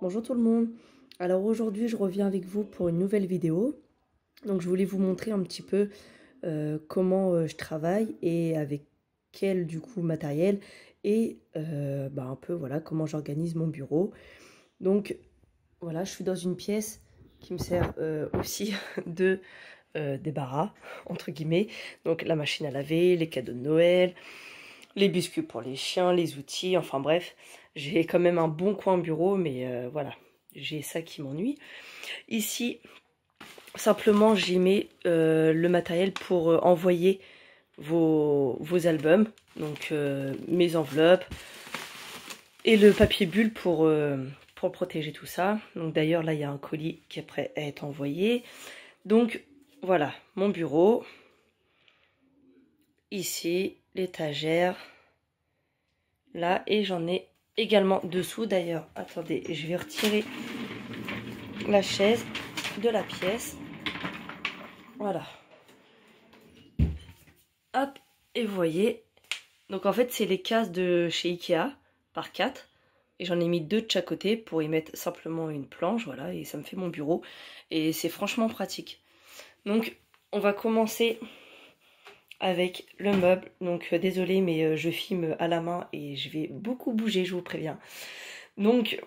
Bonjour tout le monde. Alors aujourd'hui je reviens avec vous pour une nouvelle vidéo. Donc je voulais vous montrer un petit peu comment je travaille et avec quel du coup matériel et un peu voilà comment j'organise mon bureau. Donc voilà, je suis dans une pièce qui me sert aussi de débarras entre guillemets. Donc la machine à laver, les cadeaux de Noël, les biscuits pour les chiens, les outils, enfin bref, j'ai quand même un bon coin bureau, mais voilà, j'ai ça qui m'ennuie. Ici, simplement, j'y mets le matériel pour envoyer vos albums, donc mes enveloppes, et le papier bulle pour protéger tout ça. Donc d'ailleurs, là, il y a un colis qui est prêt à être envoyé. Donc voilà, mon bureau. Ici, l'étagère. Là, et j'en ai également dessous. D'ailleurs, attendez, je vais retirer la chaise de la pièce. Voilà. Hop, et vous voyez. Donc en fait, c'est les cases de chez Ikea par 4. Et j'en ai mis 2 de chaque côté pour y mettre simplement une planche. Voilà, et ça me fait mon bureau. Et c'est franchement pratique. Donc, on va commencer avec le meuble. Donc désolé, mais je filme à la main et je vais beaucoup bouger, je vous préviens. Donc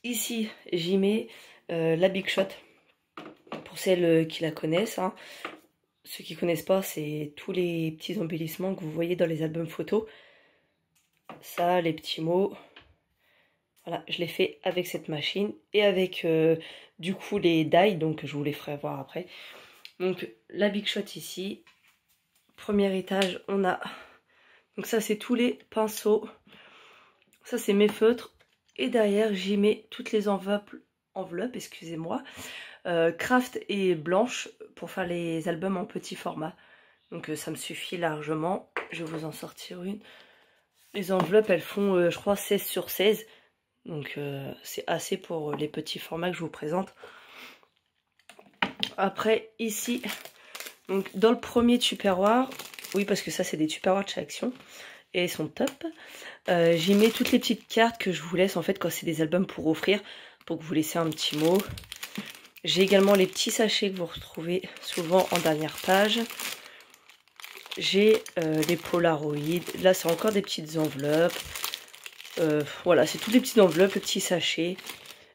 ici j'y mets la Big Shot pour celles qui la connaissent, hein. Ceux qui connaissent pas, c'est tous les petits embellissements que vous voyez dans les albums photos. Ça, les petits mots. Voilà, je l'ai fait avec cette machine et avec du coup les die, donc je vous les ferai voir après. Donc la Big Shot ici. Premier étage, on a... Donc ça, c'est tous les pinceaux. Ça, c'est mes feutres. Et derrière, j'y mets toutes les enveloppes, excusez-moi, craft et blanches pour faire les albums en petit format. Donc ça me suffit largement. Je vais vous en sortir une. Les enveloppes, elles font, je crois, 16 sur 16. Donc c'est assez pour les petits formats que je vous présente. Après, ici, donc dans le premier tupperware, oui, parce que ça, c'est des tupperwares de chez Action. Et elles sont top. J'y mets toutes les petites cartes que je vous laisse en fait quand c'est des albums pour offrir, pour que vous laissez un petit mot. J'ai également les petits sachets que vous retrouvez souvent en dernière page. J'ai les Polaroids. Là, c'est encore des petites enveloppes. Voilà, c'est toutes les petites enveloppes, les petits sachets.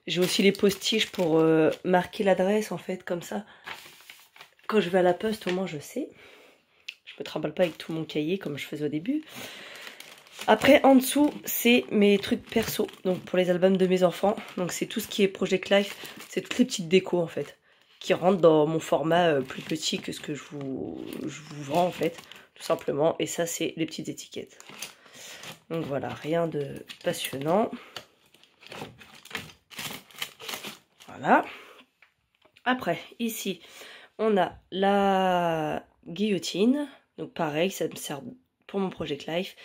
J'ai aussi les postiches pour marquer l'adresse en fait, comme ça. Quand je vais à la poste, au moins je sais. Je me trimballe pas avec tout mon cahier comme je faisais au début. Après, en dessous, c'est mes trucs perso, donc pour les albums de mes enfants. Donc c'est tout ce qui est Project Life, c'est toutes les petites décos en fait, qui rentrent dans mon format plus petit que ce que je vous vends en fait, tout simplement. Et ça, c'est les petites étiquettes. Donc voilà, rien de passionnant. Voilà. Après, ici, on a la guillotine. Donc pareil, ça me sert pour mon Project Life.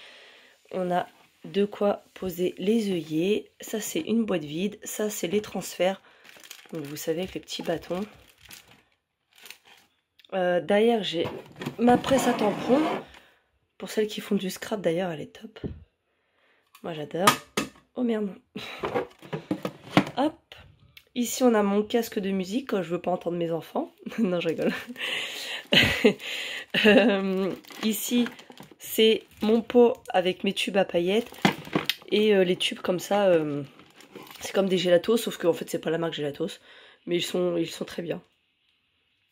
On a de quoi poser les œillets. Ça, c'est une boîte vide. Ça, c'est les transferts. Donc, vous savez, avec les petits bâtons. Derrière, j'ai ma presse à tampons. Pour celles qui font du scrap, d'ailleurs, elle est top. Moi, j'adore. Oh, merde. Hop. Ici, on a mon casque de musique quand je veux pas entendre mes enfants. Non, je rigole. Ici, c'est mon pot avec mes tubes à paillettes. Et les tubes comme ça, c'est comme des gelatos, sauf qu'en fait, c'est pas la marque Gelatos. Mais ils sont très bien.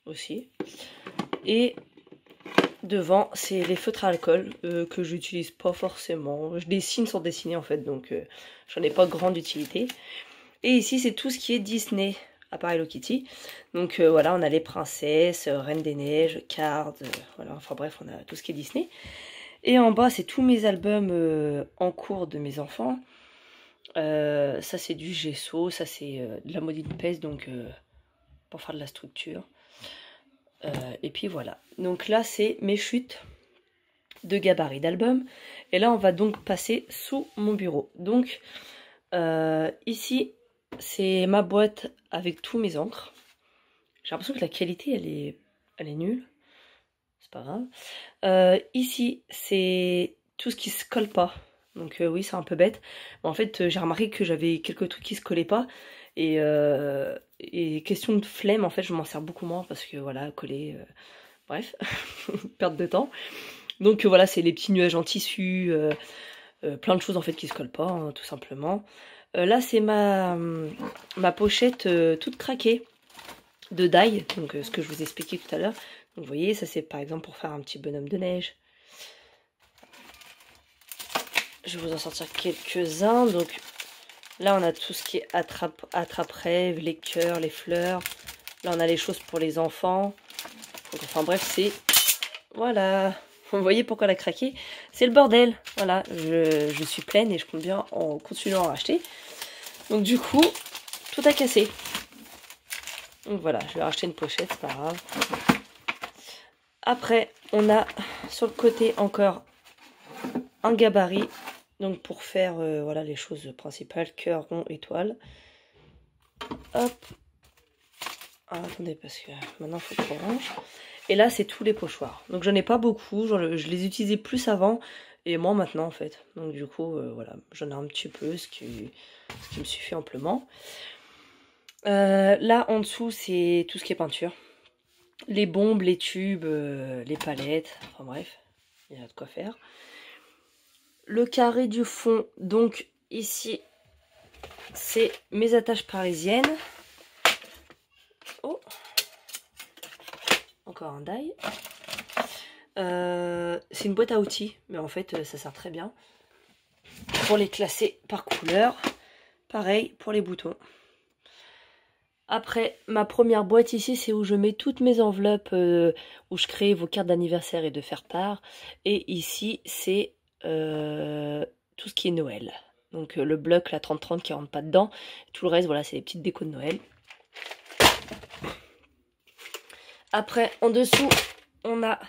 Aussi. Et devant, c'est les feutres à alcool que j'utilise pas forcément. Je dessine sans dessiner en fait, donc j'en ai pas grande utilité. Et ici, c'est tout ce qui est Disney, à part Hello Kitty. Donc voilà, on a les princesses, Reine des Neiges, Card, voilà, enfin bref, on a tout ce qui est Disney. Et en bas, c'est tous mes albums en cours de mes enfants. Ça, c'est du gesso, ça, c'est de la Modine Pèse, donc pour faire de la structure. Et puis voilà. Donc là, c'est mes chutes de gabarit d'album. Et là, on va donc passer sous mon bureau. Donc, ici, c'est ma boîte avec tous mes encres. J'ai l'impression que la qualité, elle est nulle. C'est pas grave. Ici, c'est tout ce qui se colle pas. Donc oui, c'est un peu bête. Mais en fait, j'ai remarqué que j'avais quelques trucs qui se collaient pas. Et question de flemme, en fait, je m'en sers beaucoup moins parce que voilà, coller, bref, perte de temps. Donc voilà, c'est les petits nuages en tissu, plein de choses en fait qui se collent pas, hein, tout simplement. Là, c'est ma pochette toute craquée de die, donc ce que je vous ai expliqué tout à l'heure. Donc vous voyez, ça c'est par exemple pour faire un petit bonhomme de neige. Je vais vous en sortir quelques-uns. Donc là, on a tout ce qui est attrape-rêve, les cœurs, les fleurs. Là, on a les choses pour les enfants. Donc, enfin bref, c'est... Voilà. Vous voyez pourquoi elle a craqué? C'est le bordel. Voilà, je suis pleine et je compte bien en continuant à racheter. Donc du coup, tout a cassé. Donc voilà, je vais racheter une pochette, c'est pas grave. Après, on a sur le côté encore un gabarit. Donc pour faire voilà, les choses principales, cœur, rond, étoile. Hop. Ah, attendez, parce que maintenant il faut que je range. Et là, c'est tous les pochoirs. Donc j'en ai pas beaucoup, je les utilisais plus avant. Et moins maintenant en fait. Donc du coup, voilà, j'en ai un petit peu, ce qui me suffit amplement. Là, en dessous, c'est tout ce qui est peinture. Les bombes, les tubes, les palettes, enfin bref, il y a de quoi faire. Le carré du fond, donc ici, c'est mes attaches parisiennes. Oh, encore un die. C'est une boîte à outils, mais en fait, ça sert très bien. Pour les classer par couleur. Pareil pour les boutons. Après, ma première boîte ici, c'est où je mets toutes mes enveloppes, où je crée vos cartes d'anniversaire et de faire part. Et ici, c'est tout ce qui est Noël. Donc le bloc, la 30-30 qui rentre pas dedans. Tout le reste, voilà, c'est les petites décos de Noël. Après, en dessous, on a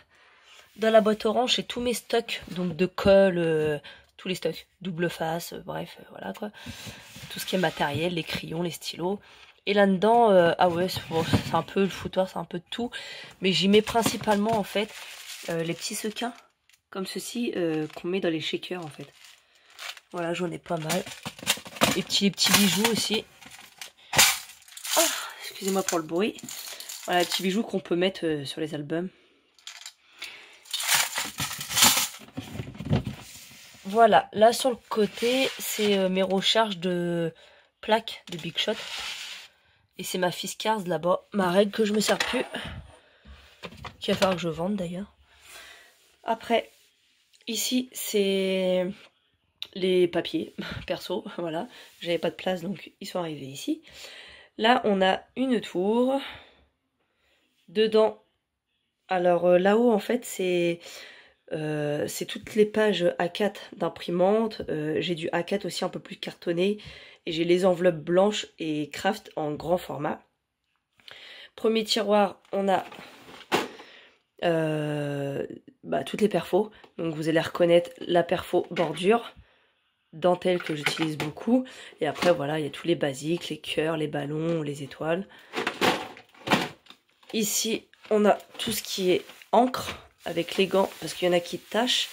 dans la boîte orange, c'est tous mes stocks. Donc de colle, tous les stocks. Double face, bref, voilà quoi. Tout ce qui est matériel, les crayons, les stylos. Et là-dedans, ah ouais, c'est un peu le foutoir, c'est un peu de tout. Mais j'y mets principalement, en fait, les petits sequins, comme ceci, qu'on met dans les shakers, en fait. Voilà, j'en ai pas mal. Les petits bijoux aussi. Oh, excusez-moi pour le bruit. Voilà, les petits bijoux qu'on peut mettre sur les albums. Voilà, là sur le côté, c'est mes recharges de plaques de Big Shot. Et c'est ma Fiskars là-bas, ma règle que je me sers plus. Qu'il va falloir que je vende d'ailleurs. Après, ici, c'est les papiers perso, voilà. J'avais pas de place, donc ils sont arrivés ici. Là, on a une tour. Dedans, alors là-haut, en fait, c'est toutes les pages A4 d'imprimante. J'ai du A4 aussi un peu plus cartonné. Et j'ai les enveloppes blanches et craft en grand format. Premier tiroir, on a toutes les perfos. Donc vous allez reconnaître la perfo bordure, dentelle que j'utilise beaucoup. Et après voilà, il y a tous les basiques, les cœurs, les ballons, les étoiles. Ici, on a tout ce qui est encre avec les gants, parce qu'il y en a qui tâchent.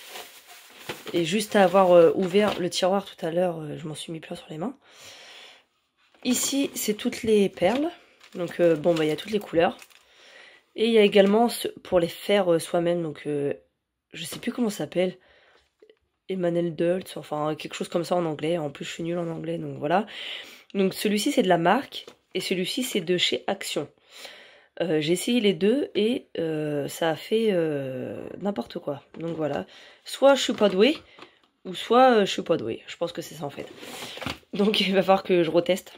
Et juste à avoir ouvert le tiroir tout à l'heure, je m'en suis mis plein sur les mains. Ici, c'est toutes les perles. Donc bon, il y a toutes les couleurs. Et il y a également pour les faire soi-même, donc je sais plus comment ça s'appelle. Emmanuel Dultz, enfin quelque chose comme ça en anglais. En plus, je suis nulle en anglais, donc voilà. Donc celui-ci, c'est de la marque, et celui-ci, c'est de chez Action. J'ai essayé les deux, et ça a fait n'importe quoi. Donc voilà. Soit je suis pas douée, ou soit je suis pas douée. Je pense que c'est ça en fait. Donc il va falloir que je reteste.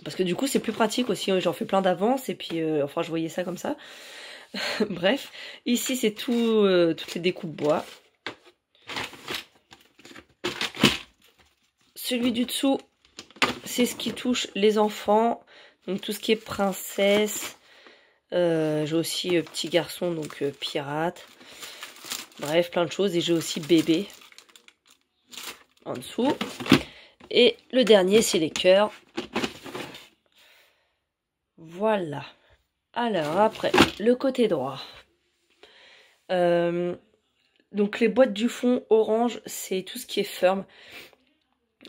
Parce que du coup, c'est plus pratique aussi. J'en fais plein d'avance, et puis, enfin, je voyais ça comme ça. Bref, ici, c'est tout, toutes les découpes bois. Celui du dessous, c'est ce qui touche les enfants. Donc, tout ce qui est princesse. J'ai aussi petit garçon, donc pirate. Bref, plein de choses. Et j'ai aussi bébé en dessous. Et le dernier, c'est les cœurs. Voilà. Alors, après, le côté droit. Donc, les boîtes du fond orange, c'est tout ce qui est firm.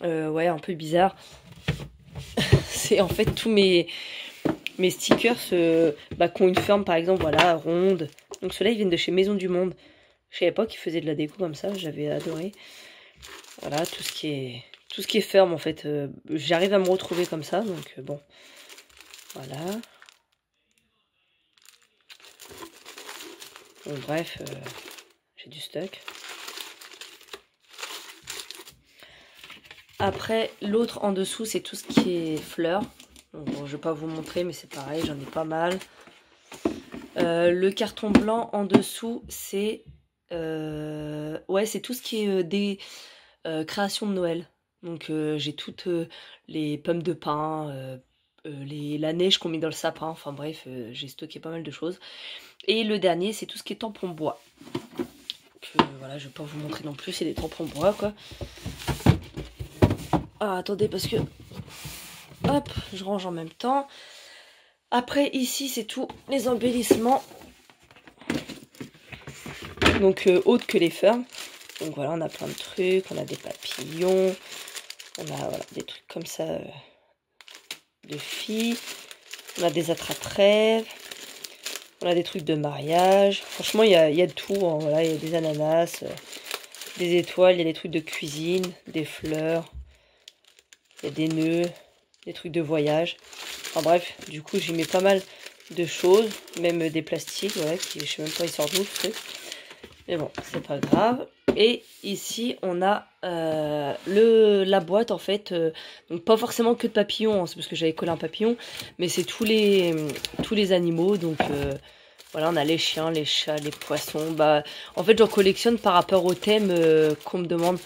Ouais, un peu bizarre. c'est en fait tous mes stickers qui ont une forme par exemple, voilà, ronde. Donc ceux-là ils viennent de chez Maison du Monde. Je savais pas qu'ils faisaient de la déco comme ça, j'avais adoré. Voilà, tout ce qui est ferme en fait, j'arrive à me retrouver comme ça, donc bon, voilà. Bon, bref, j'ai du stock. Après, l'autre en dessous, c'est tout ce qui est fleurs. Donc, bon, je vais pas vous montrer, mais c'est pareil, j'en ai pas mal. Le carton blanc en dessous, c'est ouais, c'est tout ce qui est des créations de Noël. Donc j'ai toutes les pommes de pin, la neige qu'on met dans le sapin. Enfin bref, j'ai stocké pas mal de choses. Et le dernier, c'est tout ce qui est tampon bois. Donc, voilà, je vais pas vous montrer non plus, c'est des tampons bois quoi. Ah, attendez, parce que... Hop, je range en même temps. Après, ici, c'est tout les embellissements. Donc, autres que les fermes. Donc, voilà, on a plein de trucs. On a des papillons. On a voilà, des trucs comme ça de filles. On a des attrape-rêves. On a des trucs de mariage. Franchement, il y a de tout. Hein. Voilà, il y a des ananas, des étoiles, il y a des trucs de cuisine, des fleurs. Il y a des nœuds, des trucs de voyage. Enfin bref, du coup j'y mets pas mal de choses, même des plastiques, voilà, qui je sais même pas ils sortent d'où ce truc. Mais bon, c'est pas grave. Et ici on a la boîte en fait, donc pas forcément que de papillons, hein, c'est parce que j'avais collé un papillon, mais c'est tous les animaux, donc voilà, on a les chiens, les chats, les poissons. Bah, en fait j'en collectionne par rapport au thème qu'on me demande.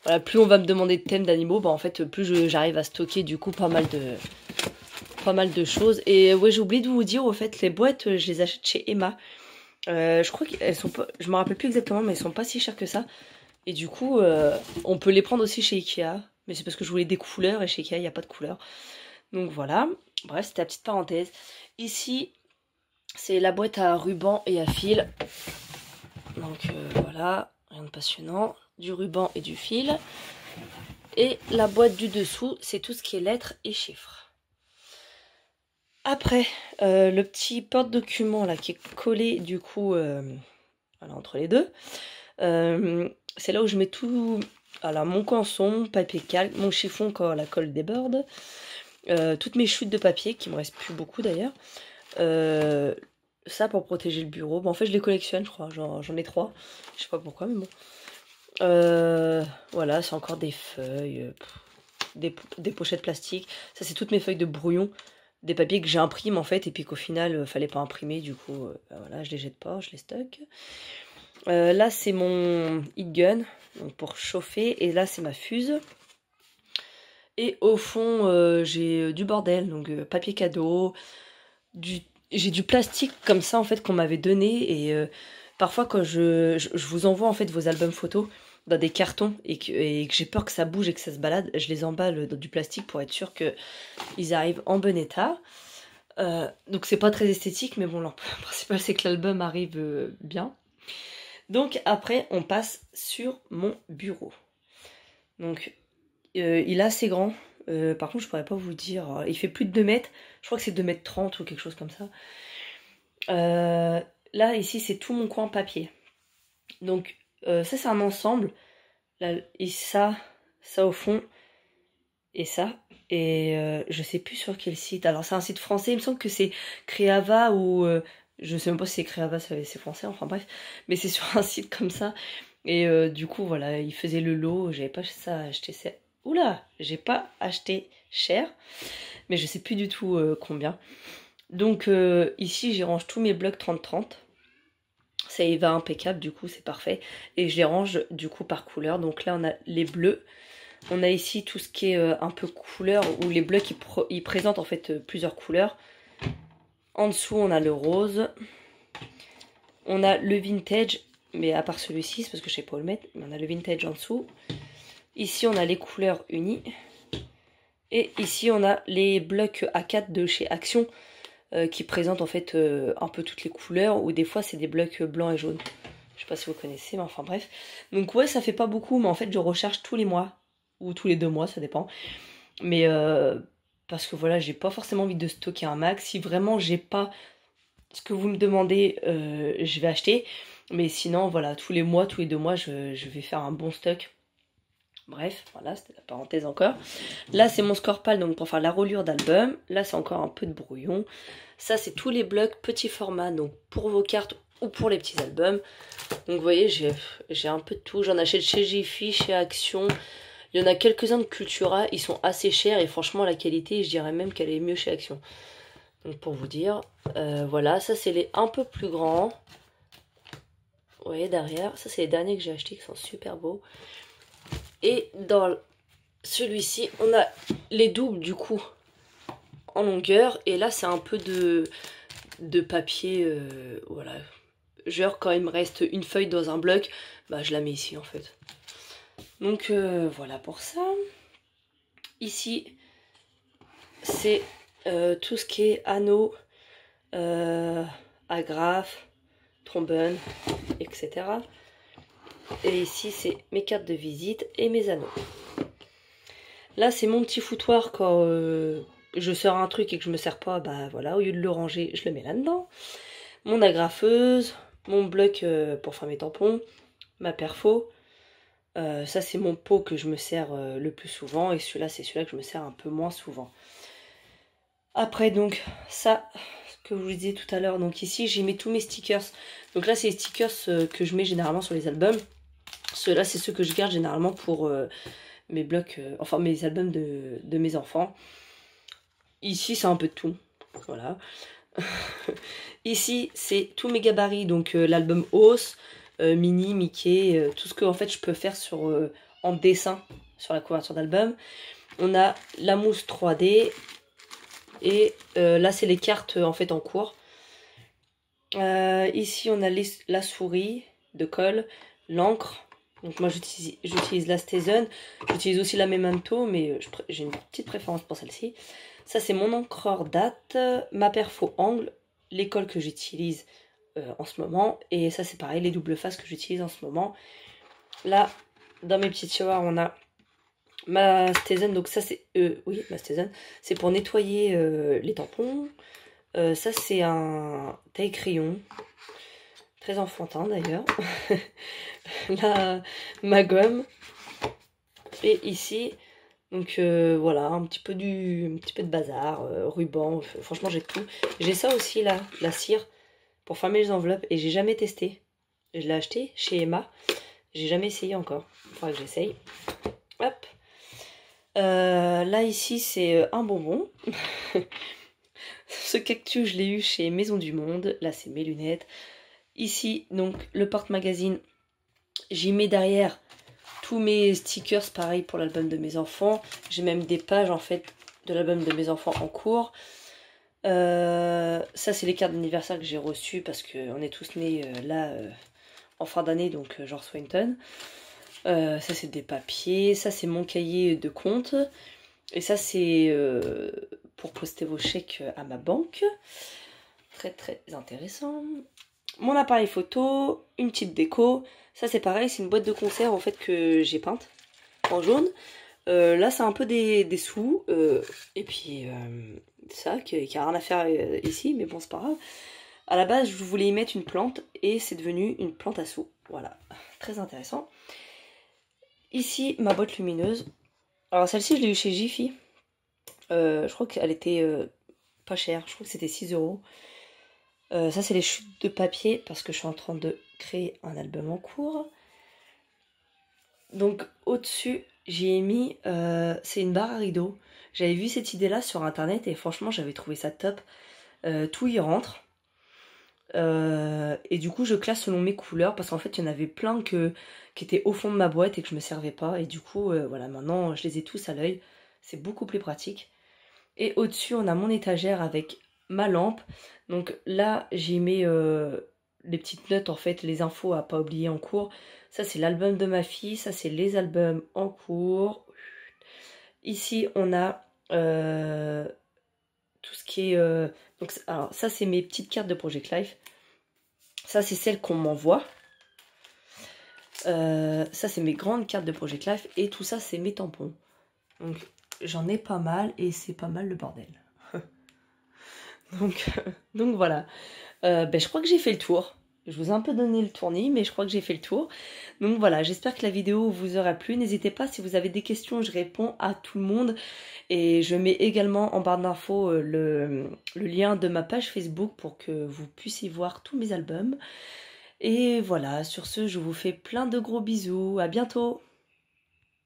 Voilà, plus on va me demander de thèmes d'animaux, bah en fait plus j'arrive à stocker du coup pas mal de choses. Et ouais, j'ai oublié de vous dire, au fait, les boîtes, je les achète chez Emma. Je crois qu'elles sont pas, je me rappelle plus exactement, mais elles sont pas si chères que ça. Et du coup, on peut les prendre aussi chez Ikea. Mais c'est parce que je voulais des couleurs et chez Ikea, il n'y a pas de couleurs. Donc voilà. Bref, c'était la petite parenthèse. Ici, c'est la boîte à ruban et à fil. Donc voilà, rien de passionnant. Du ruban et du fil. Et la boîte du dessous, c'est tout ce qui est lettres et chiffres. Après, le petit porte-document là qui est collé du coup voilà, entre les deux. C'est là où je mets tout. Alors mon canson, papier calque, mon chiffon quand la colle déborde. Toutes mes chutes de papier, qui me restent plus beaucoup d'ailleurs. Ça pour protéger le bureau. Bon, en fait je les collectionne je crois, j'en ai 3. Je sais pas pourquoi mais bon. Voilà, c'est encore des feuilles, des pochettes plastiques. Ça, c'est toutes mes feuilles de brouillon. Des papiers que j'imprime en fait, et puis qu'au final, fallait pas imprimer. Du coup, bah voilà, je les jette pas, je les stocke. Là, c'est mon heat gun donc pour chauffer. Et là, c'est ma fuse. Et au fond, j'ai du bordel. Donc, papier cadeau. J'ai du plastique comme ça en fait qu'on m'avait donné. Et parfois, quand je vous envoie en fait vos albums photos dans des cartons et que j'ai peur que ça bouge et que ça se balade, je les emballe dans du plastique pour être sûr qu'ils arrivent en bon état. Donc c'est pas très esthétique, mais bon, le principal c'est que l'album arrive bien. Donc après, on passe sur mon bureau. Donc il est assez grand. Par contre, je pourrais pas vous dire. Il fait plus de 2 mètres. Je crois que c'est 2 mètres 30 ou quelque chose comme ça. Là, ici, c'est tout mon coin papier. Donc ça c'est un ensemble là, et ça au fond et ça et je sais plus sur quel site. Alors c'est un site français, il me semble que c'est Créava ou je sais même pas si c'est Créava, c'est français, enfin bref, mais c'est sur un site comme ça. Et du coup voilà, il faisait le lot, j'avais pas ça acheté ça. Oula, j'ai pas acheté cher, mais je sais plus du tout combien. Donc ici j'y range tous mes blocs 30-30. Ça y va impeccable, du coup c'est parfait. Et je les range du coup par couleur. Donc là on a les bleus. On a ici tout ce qui est un peu couleur, où les bleus ils présentent en fait plusieurs couleurs. En dessous on a le rose. On a le vintage, mais à part celui-ci, c'est parce que je sais pas où le mettre. Mais on a le vintage en dessous. Ici on a les couleurs unies. Et ici on a les blocs A4 de chez Action. Qui présentent en fait un peu toutes les couleurs, ou des fois c'est des blocs blancs et jaunes. Je sais pas si vous connaissez, mais enfin bref. Donc ouais, ça fait pas beaucoup, mais en fait je recharge tous les mois, ou tous les 2 mois, ça dépend. Mais parce que voilà, j'ai pas forcément envie de stocker un max. Si vraiment j'ai pas ce que vous me demandez, je vais acheter. Mais sinon, voilà, tous les mois, tous les 2 mois, je vais faire un bon stock. Bref, voilà, c'était la parenthèse encore. Là, c'est mon Scorpal, donc pour faire la reliure d'album. Là, c'est encore un peu de brouillon. Ça, c'est tous les blocs petits format, donc pour vos cartes ou pour les petits albums. Donc, vous voyez, j'ai un peu de tout. J'en achète chez Jiffy, chez Action. Il y en a quelques-uns de Cultura. Ils sont assez chers et franchement, la qualité, je dirais même qu'elle est mieux chez Action. Donc, pour vous dire, voilà, ça, c'est les un peu plus grands. Vous voyez, derrière. Ça, c'est les derniers que j'ai achetés qui sont super beaux. Et dans celui-ci, on a les doubles du coup en longueur. Et là, c'est un peu de papier. Voilà. Genre, quand il me reste une feuille dans un bloc, bah, je la mets ici en fait. Donc voilà pour ça. Ici, c'est tout ce qui est anneaux, agrafes, trombone, etc. Et ici, c'est mes cartes de visite et mes anneaux. Là, c'est mon petit foutoir quand je sors un truc et que je me sers pas. Bah voilà, au lieu de le ranger, je le mets là-dedans. Mon agrafeuse, mon bloc pour faire mes tampons, ma perfo. Ça, c'est mon pot que je me sers le plus souvent. Et celui-là, c'est celui-là que je me sers un peu moins souvent. Après, donc, ça, ce que je vous disais tout à l'heure. Donc ici, j'y mets tous mes stickers. Donc là, c'est les stickers que je mets généralement sur les albums. Ceux-là, c'est ceux que je garde généralement pour mes blocs, enfin mes albums de mes enfants. Ici, c'est un peu de tout. Voilà. Ici, c'est tous mes gabarits. Donc l'album Hauss, Mini, Mickey, tout ce que en fait je peux faire sur, en dessin sur la couverture d'album. On a la mousse 3D. Et là, c'est les cartes en fait en cours. Ici, on a la souris de colle, l'encre. Donc moi j'utilise la Stézen, j'utilise aussi la Memento, mais j'ai une petite préférence pour celle-ci. Ça c'est mon encreur date, ma perfo angle, les colles que j'utilise en ce moment. Et ça c'est pareil, les doubles faces que j'utilise en ce moment. Là, dans mes petits tiroirs, on a ma Stézen, donc ça c'est... oui, ma Stézen, c'est pour nettoyer les tampons. Ça c'est un taille-crayon. Très enfantin d'ailleurs. Là, ma gomme. Et ici, donc voilà, un petit peu de bazar, ruban. Franchement, j'ai tout. J'ai ça aussi là, la cire pour fermer les enveloppes. Et j'ai jamais testé. Je l'ai acheté chez Emma. J'ai jamais essayé encore. Il faudra que j'essaye. Hop. Là, ici, c'est un bonbon. Ce cactus, je l'ai eu chez Maison du Monde. Là, c'est mes lunettes. Ici, donc, le porte-magazine. J'y mets derrière tous mes stickers, pareil pour l'album de mes enfants. J'ai même des pages, en fait, de l'album de mes enfants en cours. Ça, c'est les cartes d'anniversaire que j'ai reçues parce qu'on est tous nés là, en fin d'année, donc je reçois une tonne. Ça, c'est des papiers. Ça, c'est mon cahier de compte. Et ça, c'est pour poster vos chèques à ma banque. Très, très intéressant. Mon appareil photo, une petite déco. Ça c'est pareil, c'est une boîte de conserve en fait que j'ai peinte en jaune. Là c'est un peu des sous. Et puis ça qui a rien à faire ici, mais bon c'est pas grave. À la base je voulais y mettre une plante et c'est devenu une plante à sous. Voilà, très intéressant. Ici ma boîte lumineuse. Alors celle-ci je l'ai eu chez Jiffy. Je crois qu'elle était pas chère, je crois que c'était 6 €. Ça c'est les chutes de papier parce que je suis en train de créer un album en cours. Donc au-dessus j'ai mis, c'est une barre à rideaux. J'avais vu cette idée là sur internet et franchement j'avais trouvé ça top. Tout y rentre. Et du coup je classe selon mes couleurs parce qu'en fait il y en avait plein qui étaient au fond de ma boîte et que je me servais pas. Et du coup voilà, maintenant je les ai tous à l'œil. C'est beaucoup plus pratique. Et au-dessus on a mon étagère avec ma lampe. Donc là j'y mets les petites notes en fait, les infos à pas oublier en cours. Ça c'est l'album de ma fille, ça c'est les albums en cours. Ici on a tout ce qui est... donc, alors ça c'est mes petites cartes de Project Life. Ça c'est celles qu'on m'envoie. Ça c'est mes grandes cartes de Project Life. Et tout ça c'est mes tampons. Donc j'en ai pas mal et c'est pas mal le bordel. Donc voilà. Je crois que j'ai fait le tour. Je vous ai un peu donné le tournis, mais je crois que j'ai fait le tour. Donc voilà, j'espère que la vidéo vous aura plu. N'hésitez pas, si vous avez des questions, je réponds à tout le monde. Et je mets également en barre d'infos le lien de ma page Facebook pour que vous puissiez voir tous mes albums. Et voilà, sur ce, je vous fais plein de gros bisous. À bientôt!